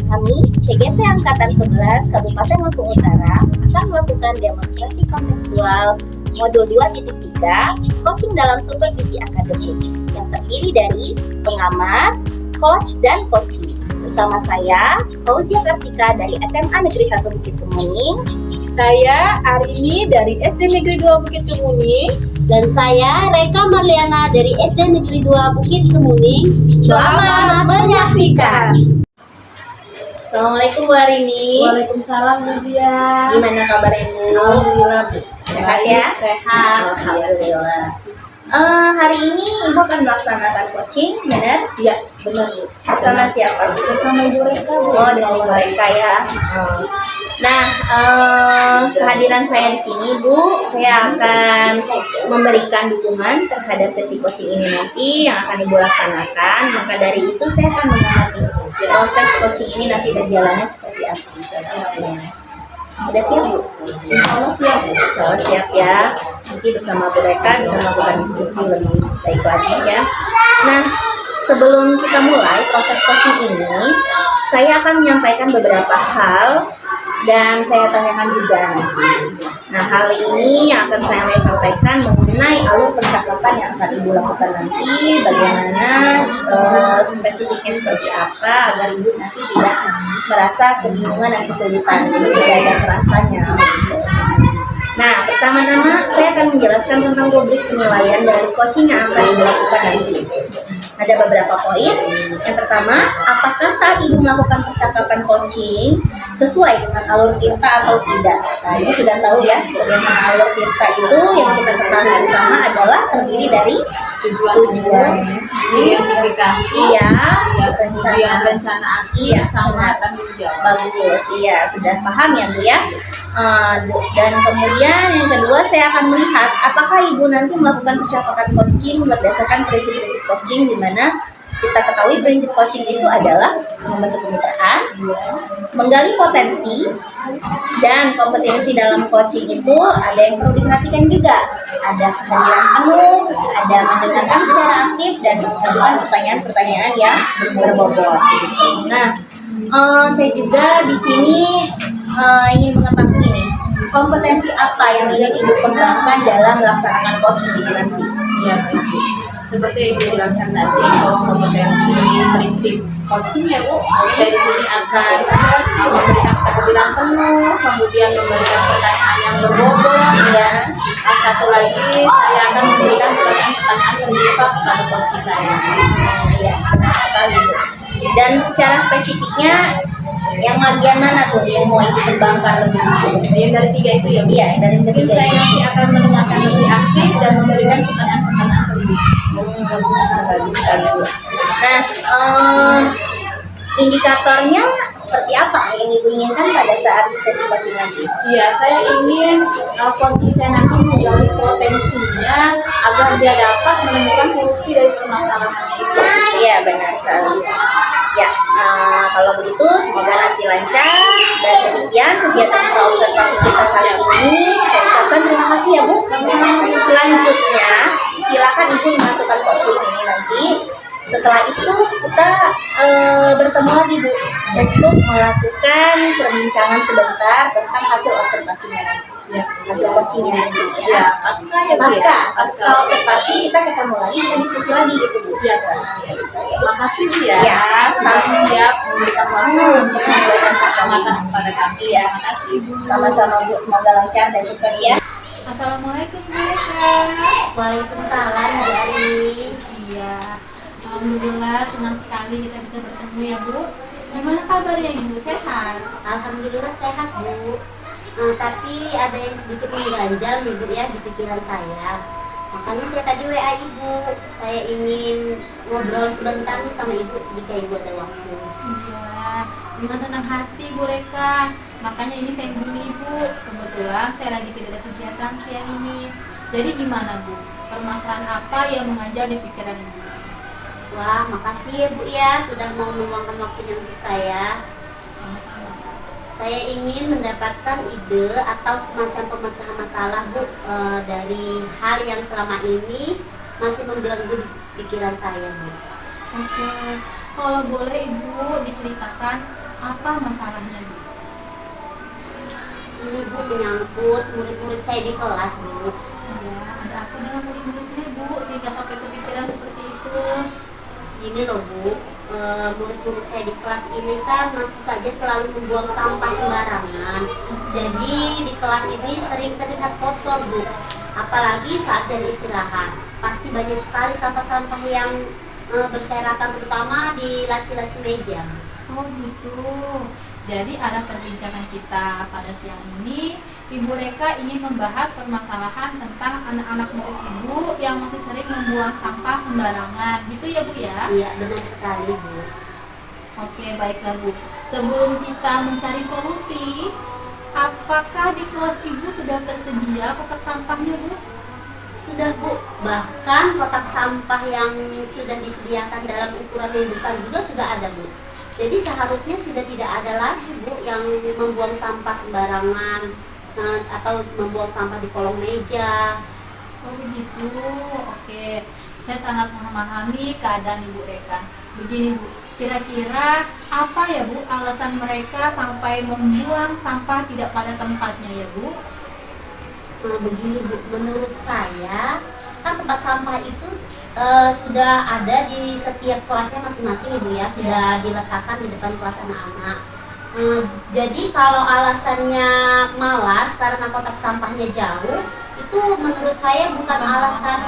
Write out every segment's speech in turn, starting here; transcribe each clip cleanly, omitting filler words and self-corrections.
Kami, CGT Angkatan 11 Kabupaten Lampung Utara, akan melakukan demonstrasi kontekstual Modul 2.3 Coaching dalam Supervisi Akademik yang terdiri dari pengamat, coach, dan coaching. Bersama saya, Fauzia Kartika dari SMA Negeri 1 Bukit Kemuning. Saya Arini dari SD Negeri 2 Bukit Kemuning. Dan saya Reka Marliana dari SD Negeri 2 Bukit Kemuning. Selamat menyaksikan. Assalamualaikum Bu Arini. Waalaikumsalam Bu Zia. Gimana kabar Ibu? Alhamdulillah Bu. Sehat ya? Sehat. Alhamdulillah. Hari ini Ibu akan melaksanakan coaching, benar? Ya, benar Bu. Bersama siapa? Bersama Ibu Reka Bu. Oh, dengan Ibu Reka ya. Nah, kehadiran saya di sini, Bu, saya akan memberikan dukungan terhadap sesi coaching ini nanti yang akan Ibu laksanakan. Maka dari itu saya akan mengamati proses coaching ini nanti berjalannya seperti apa. Sudah siap, Bu? Insya Allah siap Bu. Insya Allah siap ya. Nanti bersama Bu Reka bisa melakukan diskusi lebih baik lagi ya. Nah, sebelum kita mulai proses coaching ini, saya akan menyampaikan beberapa hal dan saya tanyakan juga nanti. Nah, hal ini yang akan saya sampaikan mengenai alur percakapan yang akan Ibu lakukan nanti, bagaimana spesifiknya seperti apa agar Ibu nanti tidak merasa kebingungan dan kesulitan. Jadi sudah ada kerangkanya. Nah, pertama-tama saya akan menjelaskan tentang rubrik penilaian dari coaching yang akan Ibu lakukan nanti. Ada beberapa poin. Yang pertama, apakah saat Ibu melakukan percakapan coaching sesuai dengan alur tirta atau tidak? Nah, Ibu sudah tahu ya, bagaimana alur tirta itu yang kita ketahui bersama adalah terdiri dari tujuan, identifikasi, iya, kemudian rencana aksi, sama tanggung jawab. bagus, iya, sudah paham ya Bu ya. Dan kemudian yang kedua saya akan melihat apakah Ibu nanti melakukan percakapan coaching berdasarkan prinsip-prinsip coaching, di mana kita ketahui prinsip coaching itu adalah membentuk kemitraan, menggali potensi, dan kompetensi dalam coaching itu ada yang perlu diperhatikan juga. Ada kehadiran penuh, ada mendengarkan secara aktif, dan mengajukan pertanyaan-pertanyaan yang berbobot. Nah, saya juga di sini ingin mengetahui nih, kompetensi apa yang ingin Ibu kembangkan dalam melaksanakan coaching ini nanti? Ya, baik Bu. Seperti yang Ibu jelaskan tadi, bahwa kompetensi prinsip coaching ya Bu, saya di sini akan memberikan kehadiran penuh, kemudian memberikan pertanyaan yang berbobot, ya. Satu lagi, saya akan memberikan pertanyaan-pertanyaan terbuka kepada coach saya. Iya, benar sekali Bu. Dan secara spesifiknya, yang bagian mana tuh yang mau Ibu kembangkan lebih dulu? Yang dari tiga itu ya Bu? Iya, yang dari Mungkin ketiga saya ini. nanti akan mendengarkan lebih aktif dan memberikan pertanyaan-pertanyaan terbuka. Bagus sekali Bu. Nah, indikatornya seperti apa yang Ibu inginkan pada saat sesi coaching nanti? Iya, saya ingin coaching saya nanti menggali potensinya agar dia dapat menemukan solusi dari permasalahannya itu. Iya, benar sekali. Ya, kalau begitu semoga nanti lancar. Dan demikian kegiatan praobservasi kita kali ini. Saya ucapkan terima kasih ya Bu. Selanjutnya, silakan Ibu melakukan coaching ini nanti. Setelah itu kita bertemu lagi Bu untuk melakukan perbincangan sebentar tentang hasil observasinya nanti. Ya, Hasil coachingnya nanti ya. ya, pasca ya Bu. Pasca observasi kita ketemu lagi, kita diskusi lagi gitu Bu. Siap. Terima kasih Bu ya. Ya, Siap memberikan waktu untuk memberikan kesempatan kepada kami. Iya. Terima kasih Bu. Sama-sama Bu, semoga lancar dan sukses ya. Assalamualaikum Bu Reka. Waalaikumsalam Bu Arini. Iya. Alhamdulillah senang sekali kita bisa bertemu ya Bu. Gimana kabarnya Ibu? Sehat? Alhamdulillah sehat Bu. Tapi ada yang sedikit mengganjal nih Bu ya di pikiran saya. Makanya saya tadi WA Ibu. Saya ingin ngobrol sebentar nih sama Ibu jika Ibu ada waktu. Iya. Dengan senang hati Bu Reka. Makanya ini saya hubungi Ibu. Kebetulan saya lagi tidak ada kegiatan siang ini. Jadi gimana Bu? Permasalahan apa yang mengajar di pikiran Ibu? Wah, makasih ya Bu ya sudah mau meluangkan waktunya untuk saya. Saya ingin mendapatkan ide atau semacam pemecahan masalah Bu dari hal yang selama ini masih membelenggu di pikiran saya Bu. Oke, Kalau boleh Ibu diceritakan apa masalahnya Bu? Ini Bu menyangkut murid-murid saya di kelas Bu. Ya, ada apa dengan murid-muridnya Bu sehingga sampai kepikiran seperti itu? Ini loh Bu, murid-murid saya di kelas ini kan masih saja selalu membuang sampah sembarangan. Jadi di kelas ini sering terlihat kotor Bu. Apalagi saat jam istirahat. Pasti banyak sekali sampah-sampah yang berserakan, terutama di laci-laci meja. Oh gitu. Jadi ada perbincangan kita pada siang ini, Ibu Reka ingin membahas permasalahan tentang anak-anak murid Ibu yang masih sering membuang sampah sembarangan. Gitu ya Bu ya? Iya, benar sekali Bu. Oke, baiklah Bu. Sebelum kita mencari solusi, apakah di kelas Ibu sudah tersedia kotak sampahnya Bu? Sudah Bu, bahkan kotak sampah yang sudah disediakan dalam ukuran yang besar juga sudah ada Bu. Jadi seharusnya sudah tidak ada lagi Bu yang membuang sampah sembarangan atau membuang sampah di kolong meja. Oh begitu, oke. Saya sangat memahami keadaan Ibu Reka. Begini Bu, kira-kira apa ya Bu alasan mereka sampai membuang sampah tidak pada tempatnya ya Bu? Begini Bu, menurut saya kan tempat sampah itu sudah ada di setiap kelasnya masing-masing Ibu ya, sudah diletakkan di depan kelas anak-anak. Jadi kalau alasannya malas karena kotak sampahnya jauh, itu menurut saya bukan alasan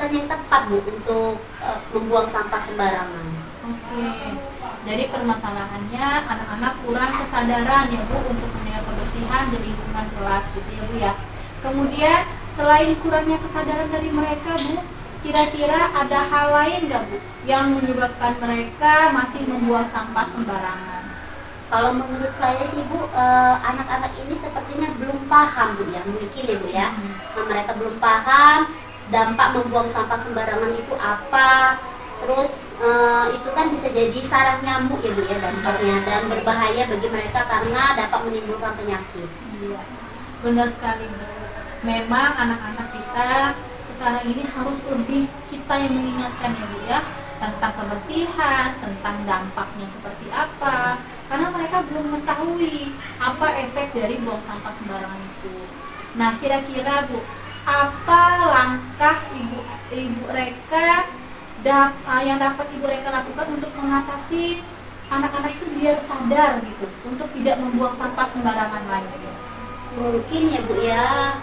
yang tepat Bu untuk membuang sampah sembarangan. Oke. Jadi permasalahannya anak-anak kurang kesadaran ya Bu untuk menjaga kebersihan di lingkungan kelas gitu ya Bu ya. Kemudian selain kurangnya kesadaran dari mereka Bu, kira-kira ada hal lain nggak Bu yang menyebabkan mereka masih membuang sampah sembarangan? Kalau menurut saya sih Bu, anak-anak ini sepertinya belum paham Bu ya, mungkin ya Bu ya. Mereka belum paham dampak membuang sampah sembarangan itu apa. Terus itu kan bisa jadi sarang nyamuk ya Bu ya dampaknya, dan berbahaya bagi mereka karena dapat menimbulkan penyakit. Iya, benar sekali Bu. Memang anak-anak kita sekarang ini harus lebih kita yang mengingatkan ya Bu ya, tentang kebersihan, tentang dampaknya seperti apa, karena mereka belum mengetahui apa efek dari buang sampah sembarangan itu. Nah, kira-kira Bu, apa langkah Ibu Reka yang dapat Ibu Reka lakukan untuk mengatasi anak-anak itu biar sadar gitu untuk tidak membuang sampah sembarangan lagi? Mungkin ya Bu ya,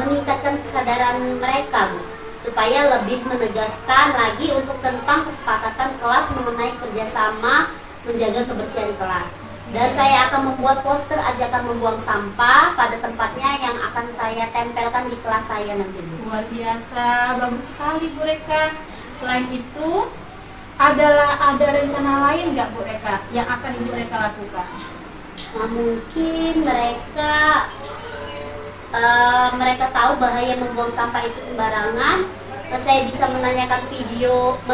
meningkatkan kesadaran mereka Bu, supaya lebih menegaskan lagi untuk tentang kesepakatan kelas mengenai kerjasama menjaga kebersihan kelas. Dan saya akan membuat poster ajakan membuang sampah pada tempatnya yang akan saya tempelkan di kelas saya nanti Bu. Luar biasa, bagus sekali Bu Reka. Selain itu, ada rencana lain nggak Bu Reka yang akan Ibu Reka lakukan? Mungkin mereka tahu bahaya membuang sampah itu sembarangan. Saya bisa menayangkan video-video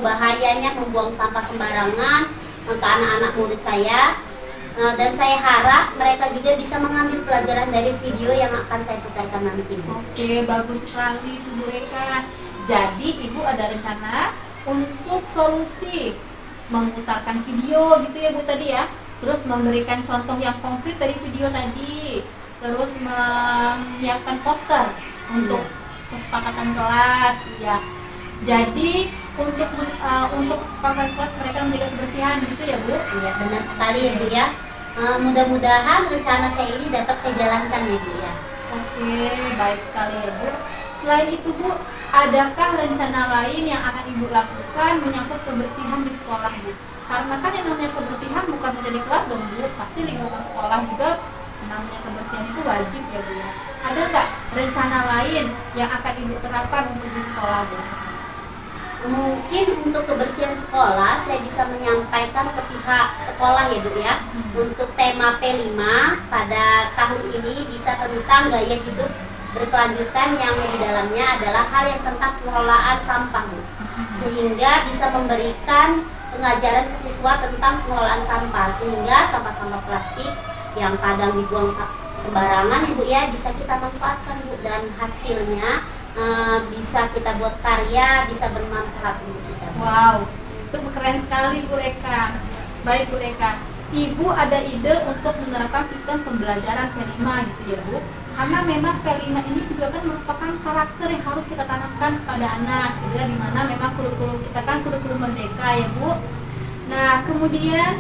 bahayanya membuang sampah sembarangan ke anak-anak murid saya. Dan saya harap mereka juga bisa mengambil pelajaran dari video yang akan saya putarkan nanti. Oke, bagus sekali Bu Reka. Jadi Ibu ada rencana untuk solusi memutarkan video gitu ya Bu tadi ya, terus memberikan contoh yang konkret dari video tadi, terus menyiapkan poster untuk kesepakatan kelas ya. Jadi untuk kesepakatan kelas mereka menjaga kebersihan gitu ya Bu? Iya, benar sekali ya Bu ya. Mudah-mudahan rencana saya ini dapat saya jalankan ya Bu ya. Oke, baik sekali ya Bu. Selain itu Bu, adakah rencana lain yang akan Ibu lakukan menyangkut kebersihan di sekolah Bu? Karena kan yang namanya kebersihan bukan hanya di kelas dong Bu, pasti lingkungan sekolah juga namanya kebersihan itu wajib ya Bu ya. Ada nggak rencana lain yang akan Ibu terapkan untuk di sekolah Bu? Mungkin untuk kebersihan sekolah saya bisa menyampaikan ke pihak sekolah ya Bu ya. Untuk tema P5 pada tahun ini bisa tentang gaya hidup berkelanjutan, yang di dalamnya adalah hal yang tentang pengelolaan sampah Bu. Sehingga bisa memberikan pengajaran ke siswa tentang pengelolaan sampah, sehingga sampah-sampah plastik yang kadang dibuang sembarangan ya Bu ya bisa kita manfaatkan Bu, dan hasilnya bisa kita buat karya, bisa bermanfaat untuk kita. Wow, itu keren sekali Bu Reka. Baik Bu Reka, Ibu ada ide untuk menerapkan sistem pembelajaran P5 gitu ya Bu? Karena memang P5 ini juga kan merupakan karakter yang harus kita tanamkan kepada anak gitu ya, dimana memang kurikulum kita kan kurikulum merdeka ya Bu. Nah kemudian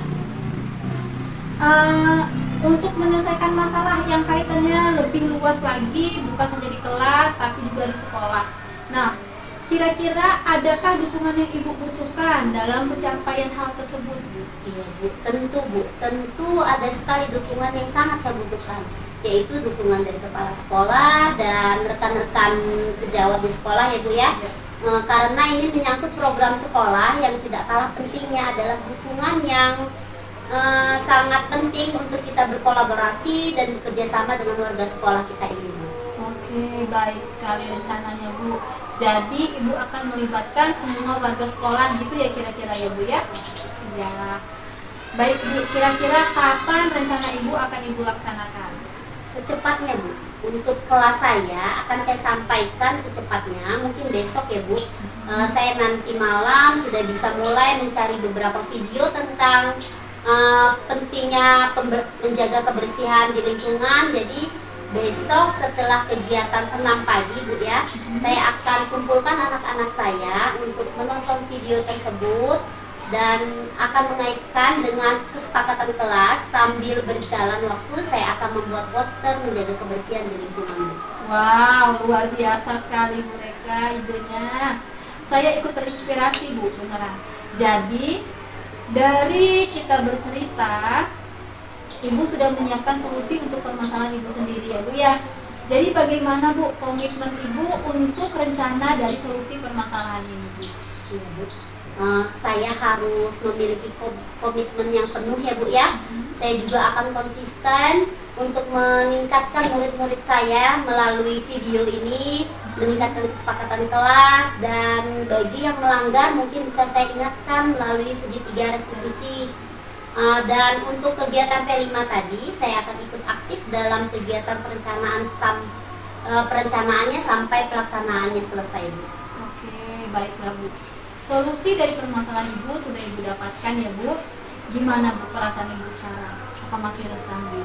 untuk menyelesaikan masalah yang kaitannya lebih luas lagi, bukan saja di kelas tapi juga di sekolah. Nah, kira-kira adakah dukungan yang Ibu butuhkan dalam pencapaian hal tersebut, Bu? Iya Bu, tentu ada sekali dukungan yang sangat saya butuhkan, yaitu dukungan dari kepala sekolah dan rekan-rekan sejawat di sekolah ya Bu ya. Karena ini menyangkut program sekolah, yang tidak kalah pentingnya adalah dukungan yang sangat penting untuk kita berkolaborasi dan bekerja sama dengan warga sekolah kita ini Bu. Oke, baik sekali rencananya Bu. Jadi Ibu akan melibatkan semua warga sekolah gitu ya kira-kira ya Bu ya? Ya. Baik Bu, kira-kira kapan rencana Ibu akan Ibu laksanakan? Secepatnya Bu. Untuk kelas saya akan saya sampaikan secepatnya, mungkin besok ya Bu. Saya nanti malam sudah bisa mulai mencari beberapa video tentang pentingnya menjaga kebersihan di lingkungan. Jadi besok setelah kegiatan senam pagi Bu ya, saya akan kumpulkan anak-anak saya untuk menonton video tersebut dan akan mengaitkan dengan kesepakatan kelas. Sambil berjalan waktu saya akan membuat poster menjaga kebersihan di lingkungan Bu. Wow, luar biasa sekali Bu Reka idenya. Saya ikut terinspirasi Bu, beneran. Jadi dari kita bercerita, Ibu sudah menyiapkan solusi untuk permasalahan Ibu sendiri ya Bu ya. Jadi bagaimana Bu komitmen Ibu untuk rencana dari solusi permasalahan ini Bu? Iya Bu, saya harus memiliki komitmen yang penuh ya Bu ya. Saya juga akan konsisten untuk meningkatkan murid-murid saya melalui video ini, meningkatkan kesepakatan kelas, dan bagi yang melanggar mungkin bisa saya ingatkan melalui segitiga restitusi. Dan untuk kegiatan P5 tadi, saya akan ikut aktif dalam kegiatan perencanaannya sampai pelaksanaannya selesai Bu. Oke, baiklah Bu. Solusi dari permasalahan Ibu sudah Ibu dapatkan ya Bu. Gimana Bu perasaan Ibu sekarang? Apa masih resah Bu?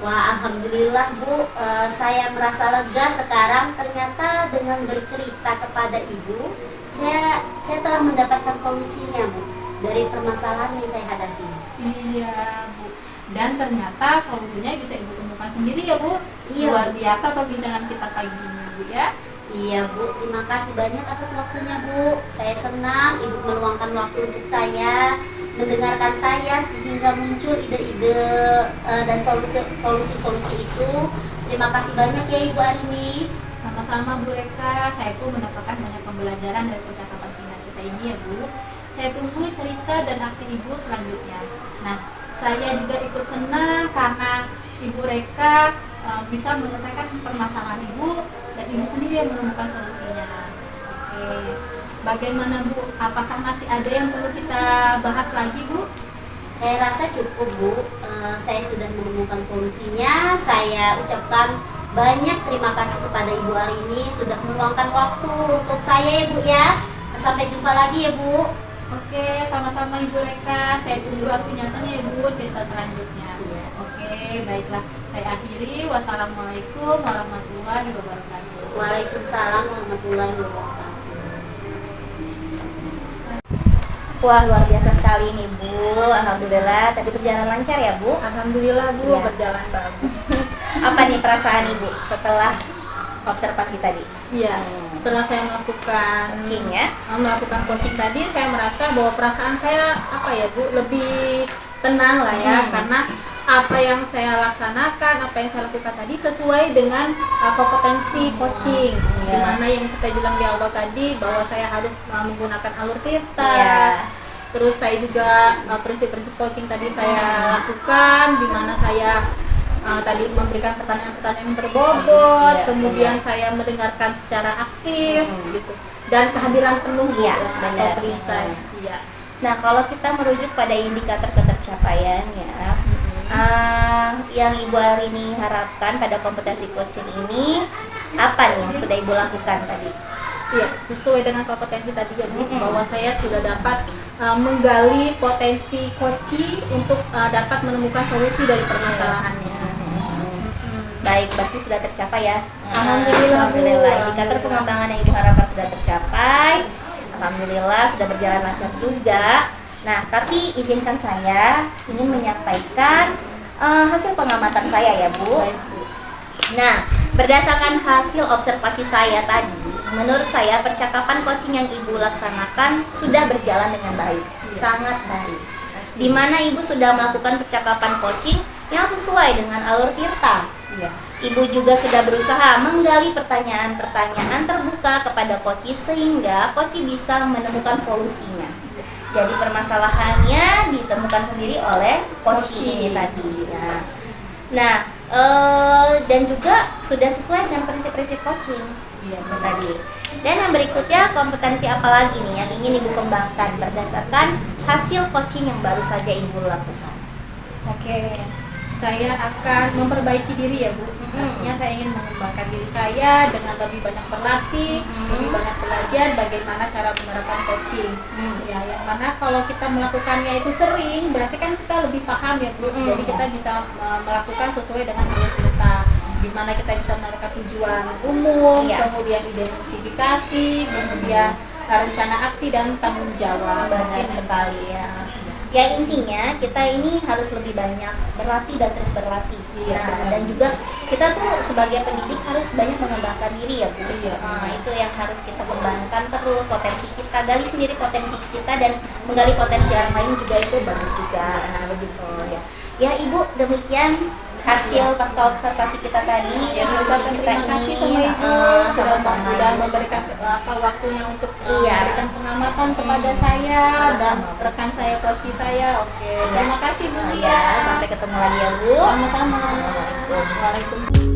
Wah, alhamdulillah Bu, saya merasa lega sekarang. Ternyata dengan bercerita kepada Ibu, saya telah mendapatkan solusinya Bu dari permasalahan yang saya hadapi. Iya Bu. Dan ternyata solusinya bisa Ibu temukan sendiri ya Bu. Iya. Luar biasa perbincangan kita pagi ini Bu ya. Iya Bu, terima kasih banyak atas waktunya Bu. Saya senang Ibu meluangkan waktu untuk saya, mendengarkan saya sehingga muncul ide-ide dan solusi-solusi itu. Terima kasih banyak ya Ibu Arini. Sama-sama Bu Reka, saya pun mendapatkan banyak pembelajaran dari percakapan singkat kita ini ya Bu. Saya tunggu cerita dan aksi Ibu selanjutnya. Nah, saya juga ikut senang karena Ibu Reka bisa menyelesaikan permasalahan Ibu dan Ibu sendiri yang menemukan solusinya. Oke, bagaimana Bu? Apakah masih ada yang perlu kita bahas lagi Bu? Saya rasa cukup Bu, saya sudah menemukan solusinya. Saya ucapkan banyak terima kasih kepada Ibu Arini sudah meluangkan waktu untuk saya ya Bu ya. Sampai jumpa lagi ya Bu. Oke, sama-sama Ibu Reka. Saya tunggu aksi nyatanya ya Bu, cerita selanjutnya. Iya. Oke, baiklah. Saya akhiri. Wassalamualaikum warahmatullahi wabarakatuh. Waalaikumsalam warahmatullahi wabarakatuh. Wah, luar biasa sekali nih Bu. Alhamdulillah, tadi berjalan lancar ya Bu. Alhamdulillah Bu, Iya. berjalan bagus. Apa nih perasaan Ibu setelah observasi tadi? Iya, setelah saya melakukan Coaching ya? melakukan coaching tadi, saya merasa bahwa perasaan saya apa ya Bu, lebih tenang lah ya, karena apa yang saya laksanakan, apa yang saya lakukan tadi sesuai dengan kompetensi coaching. Iya. Dimana yang kita bilang di awal tadi bahwa saya harus menggunakan alur cerita. Iya. Terus saya juga prinsip-prinsip coaching tadi saya lakukan, dimana saya tadi memberikan pertanyaan-pertanyaan yang berbobot, Iya, kemudian saya mendengarkan secara aktif gitu, dan kehadiran penuh Iya, gitu, atau benar. prinsip. Iya. Nah, kalau kita merujuk pada indikator ketercapaian ya, yang Ibu Arini harapkan pada kompetensi coaching ini apa nih yang sudah Ibu lakukan tadi? Iya, sesuai dengan kompetensi tadi ya Bu, bahwa saya sudah dapat menggali potensi Koci untuk dapat menemukan solusi dari permasalahannya. Baik, berarti sudah tercapai ya. Alhamdulillah, Bu. Alhamdulillah. Indikator pengembangan yang Ibu harapkan sudah tercapai. Alhamdulillah sudah berjalan lancar juga. Nah, tapi izinkan saya ingin menyampaikan hasil pengamatan saya ya Bu. Baik, Bu. Nah, berdasarkan hasil observasi saya tadi, menurut saya percakapan coaching yang Ibu laksanakan sudah berjalan dengan baik, sangat baik. Di mana Ibu sudah melakukan percakapan coaching yang sesuai dengan alur Tirta. Iya. Ibu juga sudah berusaha menggali pertanyaan-pertanyaan terbuka kepada coach sehingga coach bisa menemukan solusinya. Jadi permasalahannya ditemukan sendiri oleh coach ini tadi. Nah, dan juga sudah sesuai dengan prinsip-prinsip coaching tadi. Dan yang berikutnya, kompetensi apa lagi nih yang ingin Ibu kembangkan berdasarkan hasil coaching yang baru saja Ibu lakukan? Oke, saya akan memperbaiki diri ya Bu. Artinya saya ingin mengembangkan diri saya dengan lebih banyak berlatih, lebih banyak belajar bagaimana cara menerapkan coaching. Ya, yang mana kalau kita melakukannya itu sering, berarti kan kita lebih paham ya Bu. Jadi kita bisa melakukan sesuai dengan alur kita. Di mana kita bisa melakukan tujuan umum, kemudian identifikasi, kemudian rencana aksi dan tanggung jawab. Benar sekali ya. Ya intinya kita ini harus lebih banyak berlatih dan terus berlatih. Dan juga kita tuh sebagai pendidik harus banyak mengembangkan diri ya Bu. Nah, itu yang harus kita kembangkan terus potensi kita, gali sendiri potensi kita dan menggali potensi orang lain juga itu bagus juga. Nah begitu ya. Ya Ibu, demikian hasil pasca observasi kita tadi. Ya, terima kasih sama Ibu sudah memberikan waktunya untuk memberikan pengamatan kepada saya dan rekan saya, coach saya. Oke, terima kasih Bu. Ya, sampai ketemu lagi ya Bu. Sama-sama. Waalaikumsalam.